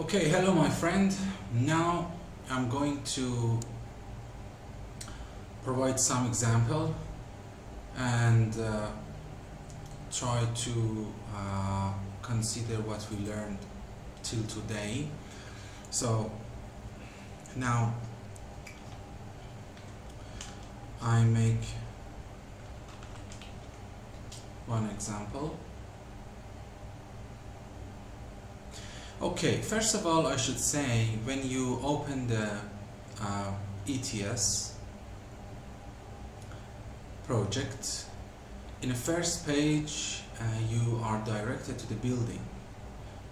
Okay, hello my friend. Now I'm going to provide some example and try to consider what we learned till today. So now I make one example. Okay, first of all I should say, when you open the ETS project, in the first page you are directed to the building.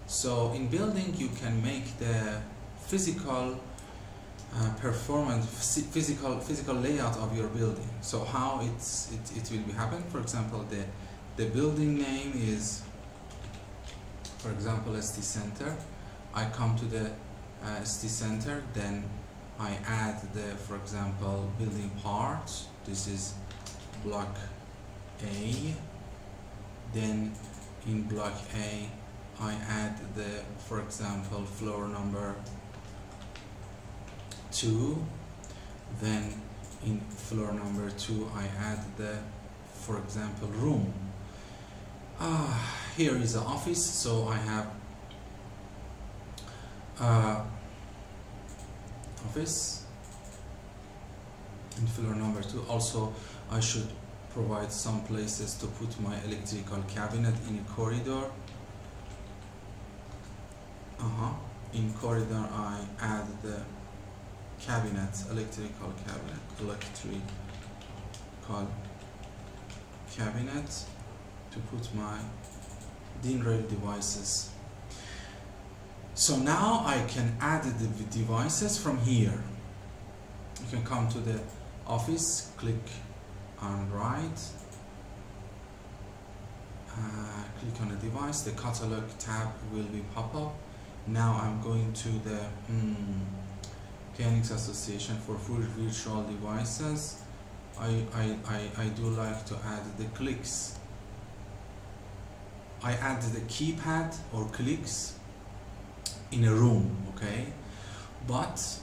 So in building you can make the physical physical layout of your building. So how it will be happen, for example, the building name is, for example, ST Center. I come to the ST Center, then I add the, for example, building parts. This is block A. Then in block A I add the, for example, floor number 2. Then in floor number 2 I add the, for example, room. Here is the office, so I have office in floor number 2. Also I should provide some places to put my electrical cabinet in corridor. In corridor I add the cabinet, electrical cabinet to put my DIN rail devices. So now I can add the devices from here. You can come to the office, click on right, click on the device, the catalog tab will be pop up. Now I'm going to the KNX Association for full virtual devices. I do like to add the clicks. I add the keypad or clicks in a room, okay? But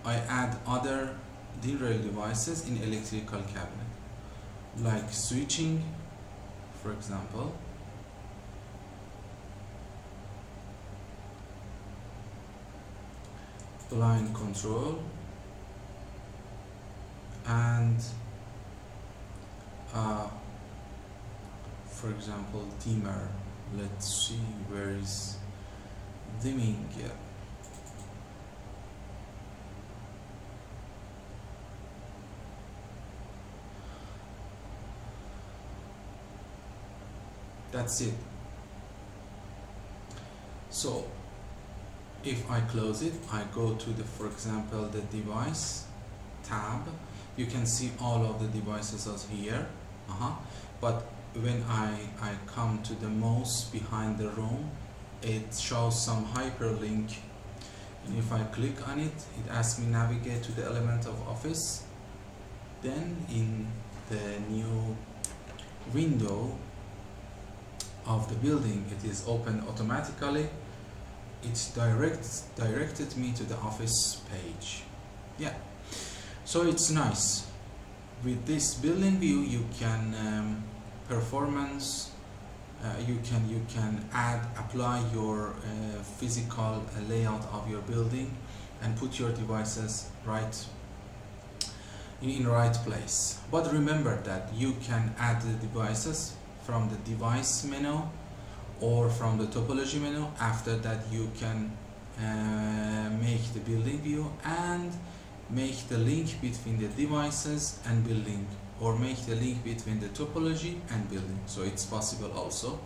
I add other DIN rail devices in electrical cabinet, like switching, for example. Blind control and for example dimmer. Let's see, where is dimming? Yeah. That's it. So if I close it, I go to the, for example, the device tab. You can see all of the devices as here. But when I come to the mouse behind the room, it shows some hyperlink, and if I click on it, it asks me navigate to the element of office. Then in the new window of the building, it is opened automatically. It directed me to the office page. Yeah, so it's nice. With this building view you can performance, you can apply your physical layout of your building and put your devices right in right place. But remember that you can add the devices from the device menu or from the topology menu. After that you can make the building view and make the link between the devices and building, or make the link between the topology and building. So it's possible also.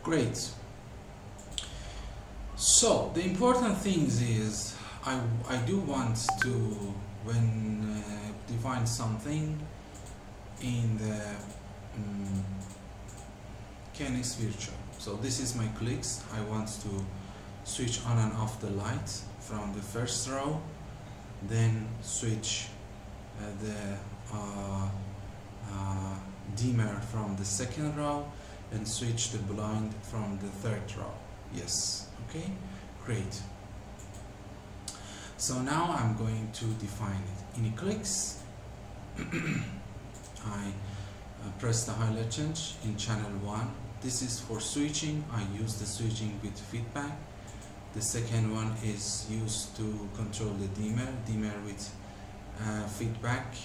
Great. So the important things is I do want to, when define something in the KNX Virtual. So this is my clicks. I want to switch on and off the light from the first row, then switch the dimmer from the second row, and switch the blind from the third row. Yes. Okay, great. So now I'm going to define it in Eclipse. I press the highlight change in channel 1. This is for switching. I use the switching with feedback. The second one is used to control the dimmer with feedback,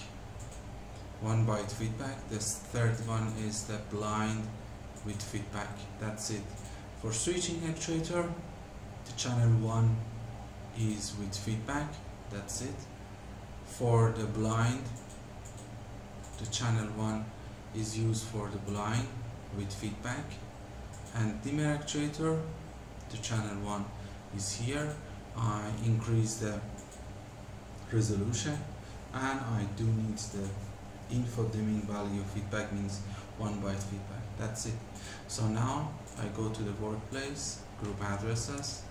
1 byte feedback. The third one is the blind with feedback. That's it. For switching actuator, the channel 1 is with feedback. That's it. For the blind, the channel 1 is used for the blind with feedback, and dimmer actuator, the channel 1 is here. I increase the resolution, and I do need the info dimming value. Feedback means 1 byte feedback. That's it. So now I go to the workplace, group addresses.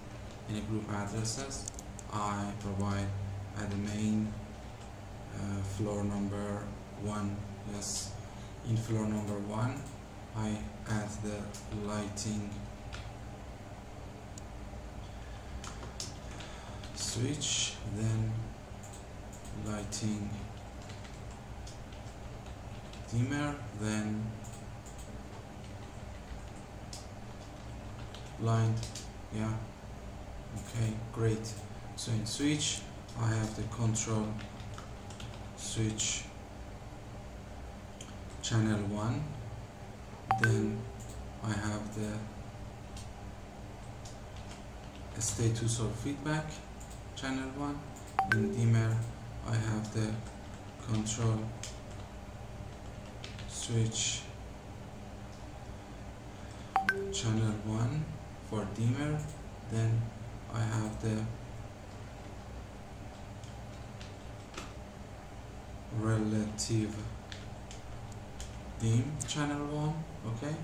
In a group addresses, I provide at the main floor number 1. Yes, in floor number 1, I add the lighting switch, then lighting dimmer, then blind. Yeah, okay, great. So in switch, I have the control switch channel 1, then I have the status or feedback channel 1. In dimmer, I have the control switch channel 1 for dimmer, then I have the relative dim channel 1, okay,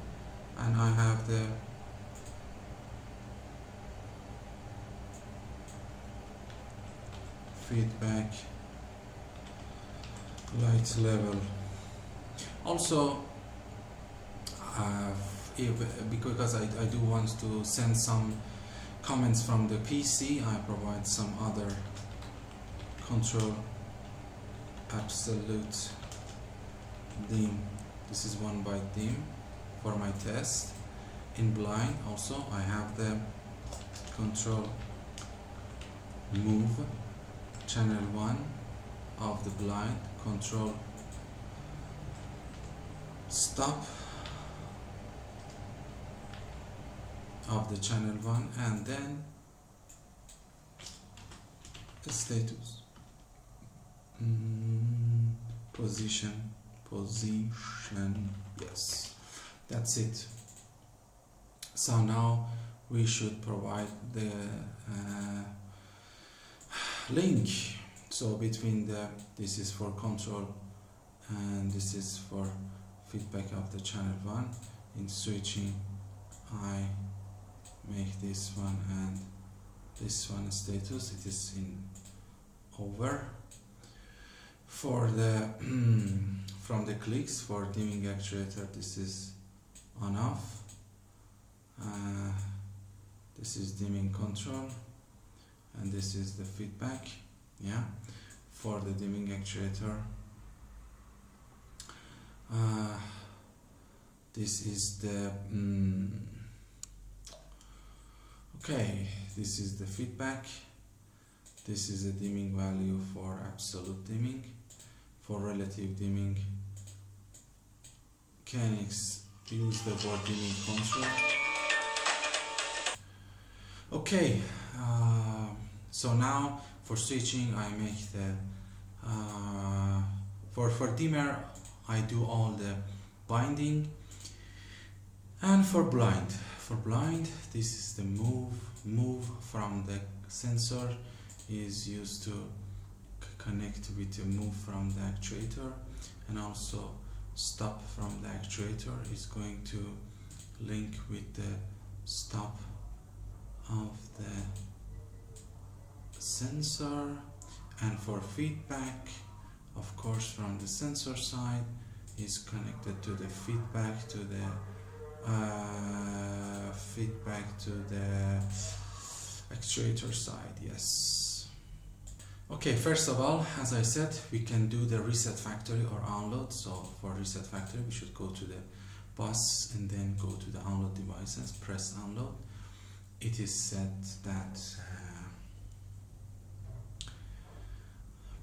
and I have the feedback light level. Also, because I do want to send some comments from the PC, I provide some other control absolute dim. This is 1 byte dim for my test. In blind also I have the control move channel 1 of the blind, control stop of the channel 1, and then the status position, yes, that's it. So now we should provide the link, so between this is for control and this is for feedback of the channel 1. In switching, I make this one and this one status, it is in over. For the from the clicks for dimming actuator, this is on off, this is dimming control, and this is the feedback. Yeah, for the dimming actuator, this is the okay, this is the feedback. This is a dimming value for absolute dimming. For relative dimming, KNX use the word dimming control. Okay, so now for switching, I make the for dimmer I do all the binding, and for blind this is the move from the sensor is used to connect with the move from the actuator, and also stop from the actuator is going to link with the stop of the sensor. And for feedback, of course, from the sensor side is connected to the feedback to the feedback to the actuator side. Yes. Okay, first of all, as I said, we can do the reset factory or unload. So for reset factory, we should go to the bus and then go to the unload devices, press unload. It is said that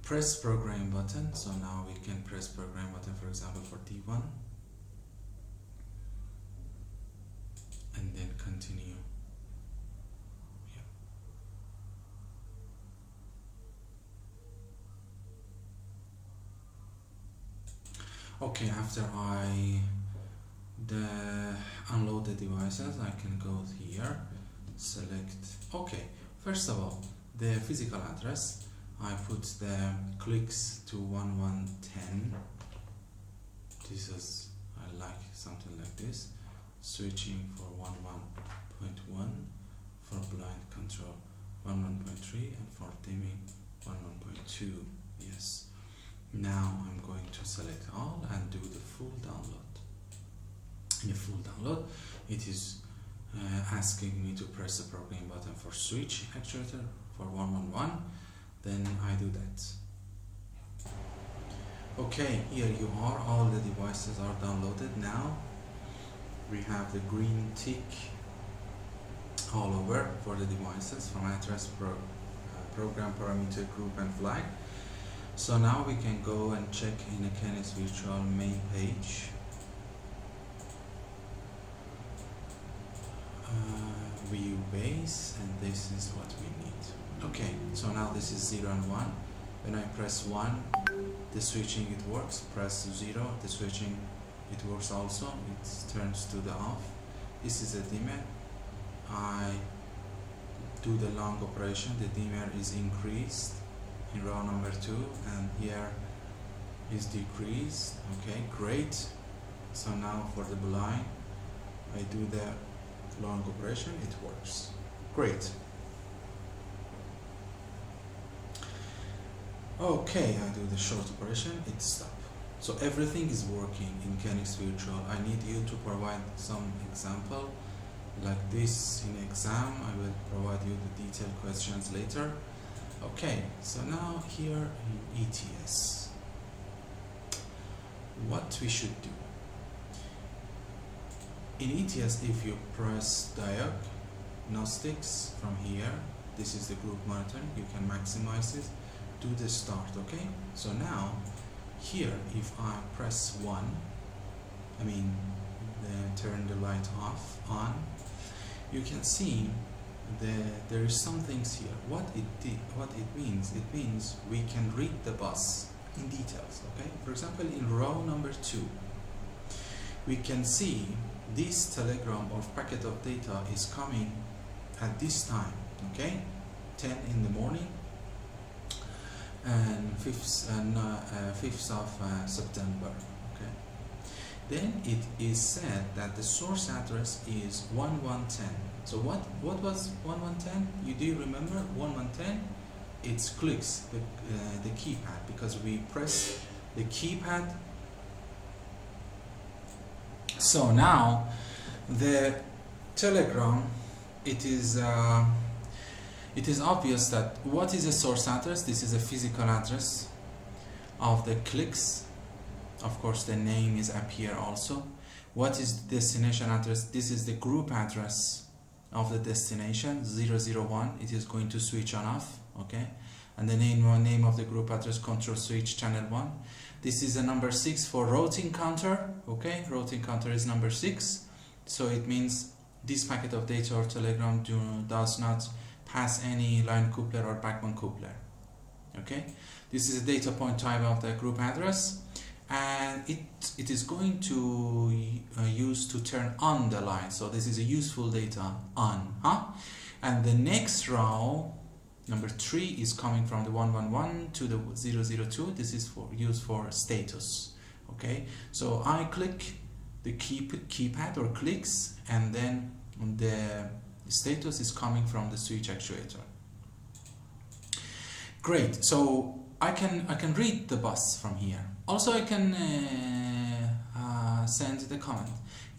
press program button. So now we can press program button, for example, for D1, and then continue. Okay, after I unload the devices, I can go here, select. Okay, first of all, the physical address, I put the clicks to 1110. This is, I like something like this. Switching for 11.1, for blind control 11.3, and for dimming 11.2. Yes. Now I'm going to select all and do the full download. In the full download, it is asking me to press the program button for switch actuator for 111. Then I do that. Okay, here you are. All the devices are downloaded now. We have the green tick all over for the devices from address, program, parameter, group, and flag. So now we can go and check in the KNX Virtual main page. View base, and this is what we need. Okay, so now this is 0 and 1. When I press 1, the switching it works. Press 0, the switching it works also. It turns to the off. This is a dimmer. I do the long operation. The dimmer is increased in row number 2, and here is decreased. Okay, great. So now for the blind, I do the long operation. It works. Great. Okay, I do the short operation. It stops. So everything is working in KNX Virtual. I need you to provide some example like this in exam. I will provide you the detailed questions later. Okay, so now here in ETS, what we should do. In ETS, if you press diagnostics from here, this is the group monitoring, you can maximize it, do the start, okay? So now, here, if I press 1, turn the light on, you can see there is some things here. What it means? It means we can read the bus in details. Okay. For example, in row number 2, we can see this telegram or packet of data is coming at this time. Okay, 10 in the morning, and 5th of September. Okay. Then it is said that the source address is 1110. So what was 1110? You do remember 1110? It's clicks, the keypad, because we press the keypad. So now the telegram, it is obvious that what is a source address? This is a physical address of the clicks. Of course, the name is up here also. What is the destination address? This is the group address of the destination, 001. It is going to switch on off, okay? And the name of the group address, control switch channel 1. This is a number 6 for routing counter, okay? Routing counter is number 6. So it means this packet of data or telegram does not pass any line coupler or backbone coupler, okay? This is a data point type of the group address, and it is going to use to turn on the line. So this is a useful data on, and the next row, number 3, is coming from the 111 to the 002. This is used for status. Okay, so I click the keypad or clicks, and then the status is coming from the switch actuator. Great. So I can read the bus from here. Also, I can send the comment.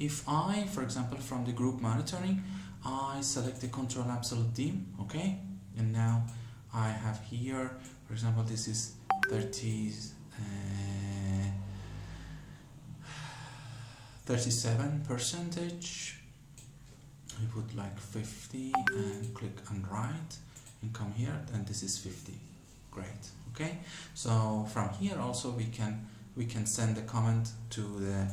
if I, for example, from the group monitoring, I select the control absolute dim, okay, and now I have here, for example, this is 37 percentage. I put like 50 and click on right and come here, and this is 50. Great. Okay, so from here also we can send the comment to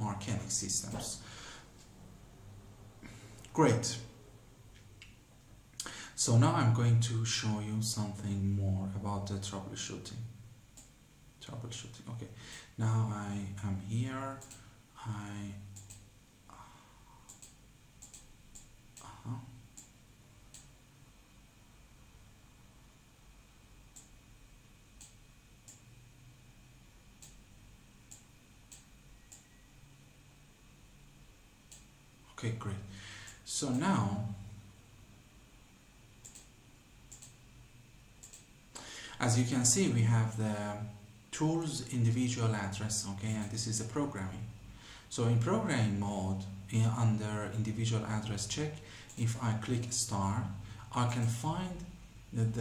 our KNX systems. Great. So now I'm going to show you something more about the troubleshooting. Okay, now I am here. Okay, great. So now, as you can see, we have the tools individual address, okay, and this is the programming. So in programming mode, under individual address check, if I click start, I can find the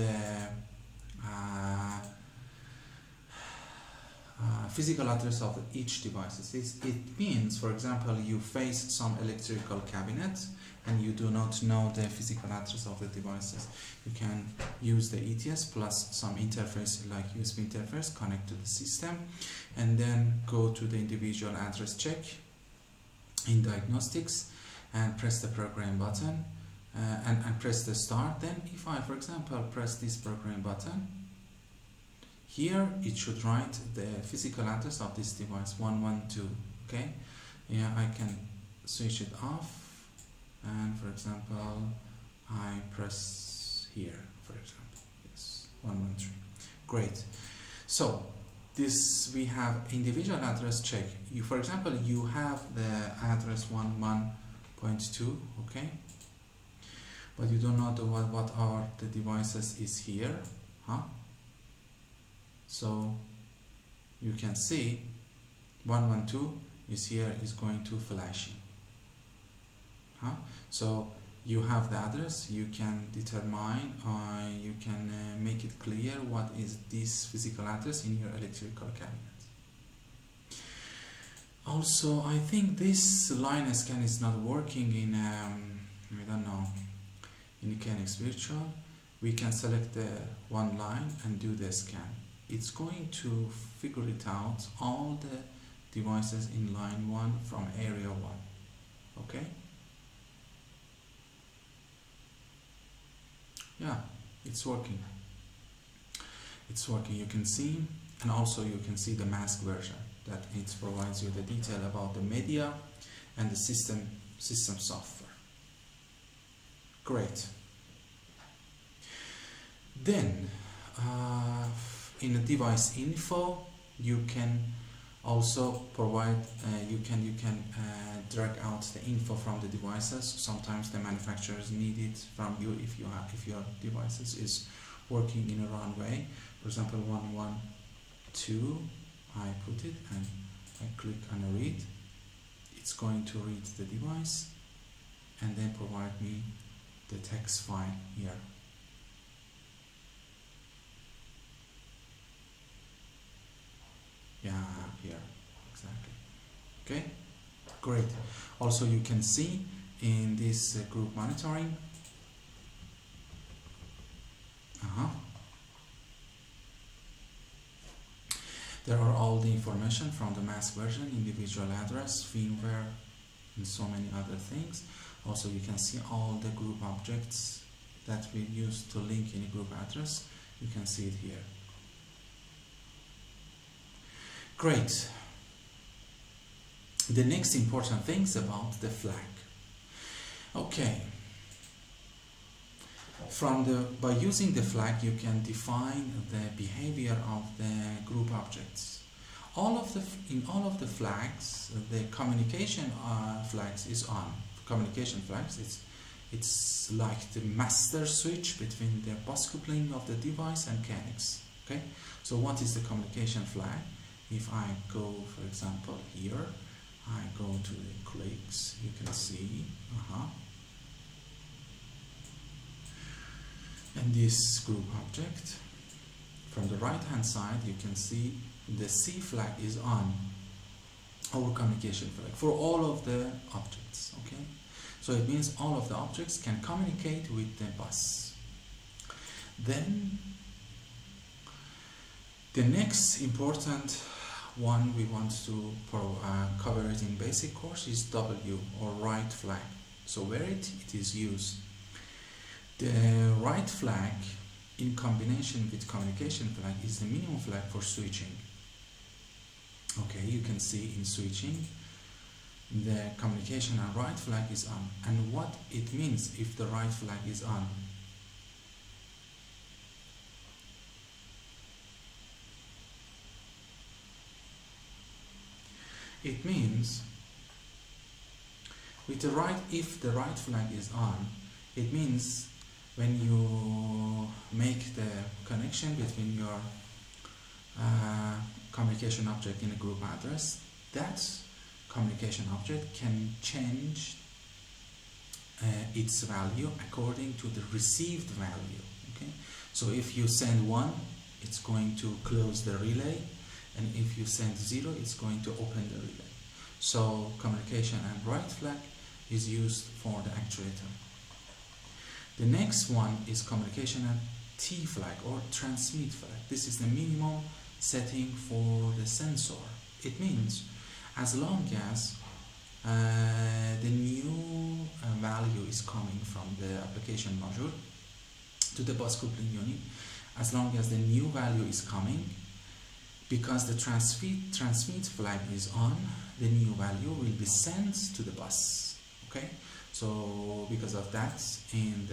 physical address of each device. It means, for example, you face some electrical cabinet and you do not know the physical address of the devices. You can use the ETS plus some interface like USB interface, connect to the system, and then go to the individual address check in diagnostics and press the program button and press the start. Then if I, for example, press this program button, here it should write the physical address of this device 112. Okay, yeah, I can switch it off, and for example I press here, for example, yes, 113. Great. So this, we have individual address check. You, for example, you have the address 11.2, okay, but you don't know what are the devices is here, huh? So you can see 112 is here, is going to flashing, huh? So you have the address, you can determine, you can make it clear what is this physical address in your electrical cabinet. Also, I think this line scan is not working in I don't know, in KNX Virtual. We can select the one line and do the scan. It's going to figure it out, all the devices in line 1 from area 1. Okay? Yeah, it's working. It's working, you can see, and also you can see the mask version that it provides you the detail about the media and the system software. Great. Then in the device info, you can also provide, you can drag out the info from the devices. Sometimes the manufacturers need it from you if your devices is working in a wrong way. For example, 112, I put it and I click on read. It's going to read the device and then provide me the text file here. Yeah, here, exactly. Okay, great. Also, you can see in this group monitoring, there are all the information from the mask version, individual address, firmware, and so many other things. Also, you can see all the group objects that we use to link any group address. You can see it here. Great. The next important thing is about the flag. Okay. By using the flag, you can define the behavior of the group objects. In all of the flags, the communication flags is on. Communication flags, it's like the master switch between the bus coupling of the device and KNX. Okay. So what is the communication flag? If I go, for example, here, I go to the clicks, you can see, and this group object, from the right hand side you can see the C flag is on, our communication flag, for all of the objects, okay? So it means all of the objects can communicate with the bus. Then the next important one we want to cover it in basic course is W, or right flag. So where it is used, the right flag in combination with communication flag is the minimum flag for switching. Okay, you can see in switching the communication and right flag is on. And what it means if the right flag is on? It means with the right, if the right flag is on, it means when you make the connection between your communication object in a group address, that communication object can change its value according to the received value. Okay, so if you send 1, it's going to close the relay, and if you send 0, it's going to open the relay. So communication and right flag is used for the actuator. The next one is communication and T flag, or transmit flag. This is the minimum setting for the sensor. It means as long as the new value is coming from the application module to the bus coupling unit, as long as the new value is coming, because the transmit flag is on, the new value will be sent to the bus. Okay, so because of that, in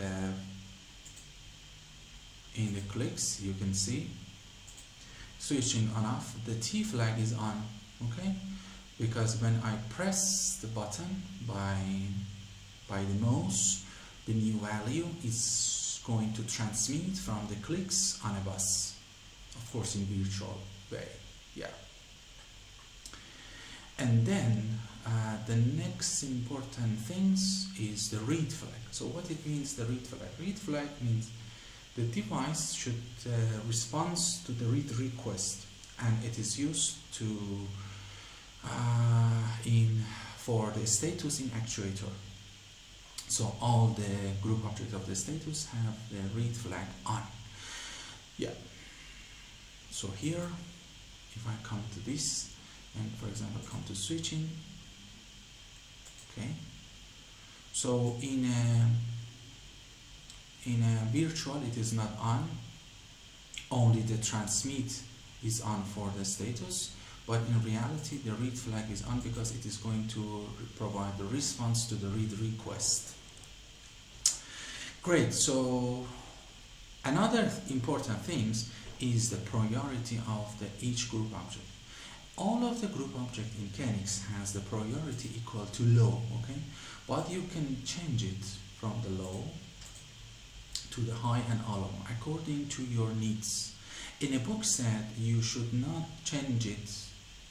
the clicks you can see switching on off, the T flag is on. Okay, because when I press the button by the mouse, the new value is going to transmit from the clicks on a bus, of course in virtual way. Yeah. And then the next important things is the read flag. So what it means, the read flag? Read flag means the device should respond to the read request, and it is used to for the status in actuator. So all the group objects of the status have the read flag on. Yeah. So here, if I come to this, and for example come to switching, okay, so in a virtual it is not on, only the transmit is on for the status, but in reality the read flag is on because it is going to provide the response to the read request. Great. So another important things is the priority of each group object. All of the group object in KNX has the priority equal to low, okay? But you can change it from the low to the high and alarm according to your needs. In a book set, you should not change it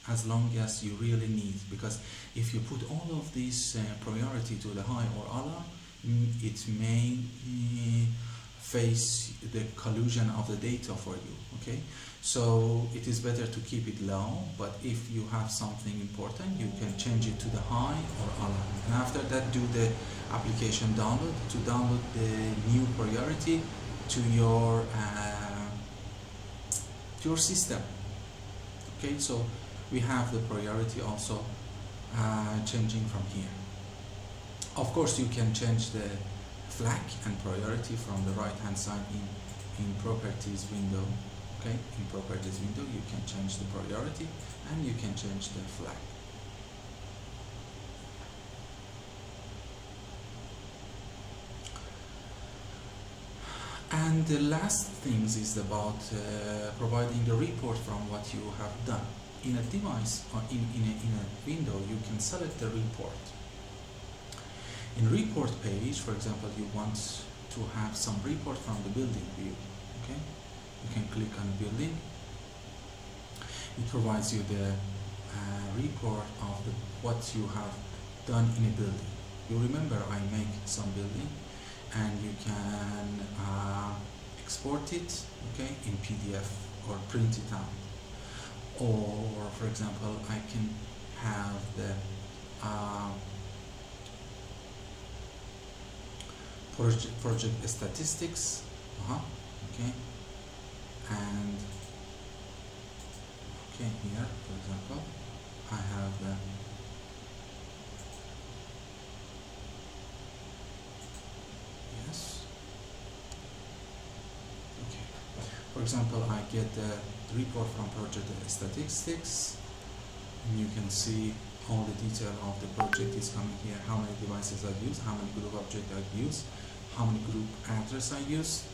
as long as you really need, because if you put all of these priority to the high or alarm, it may face the collusion of the data for you, okay? So it is better to keep it low, but if you have something important, you can change it to the high or alarm. And after that, do the application download to download the new priority to your system. Okay, so we have the priority also changing from here. Of course, you can change the flag and priority from the right hand side in properties window. Okay, in properties window you can change the priority and you can change the flag. And the last things is about providing the report from what you have done. In a device or in a window, you can select the report. In report page, for example, you want to have some report from the building view. Okay, you can click on building. It provides you the report of what you have done in a building. You remember I make some building, and you can export it, okay, in PDF or print it out. Or for example, I can have the project statistics, okay, and okay, here for example I have the yes, okay, for example I get the report from project statistics, and you can see all the detail of the project is coming here, how many devices I've used, how many group objects I've used, how many group address I use,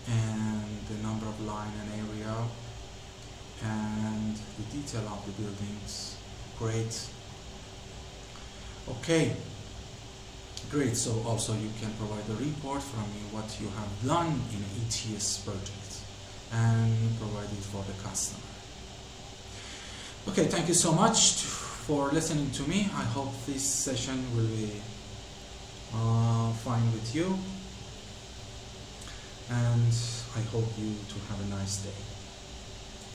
and the number of line and area, and the detail of the buildings. Great. Okay, great. So also you can provide a report from what you have done in an ETS project and provide it for the customer. Okay, thank you so much for listening to me. I hope this session will be fine with you, and I hope you to have a nice day.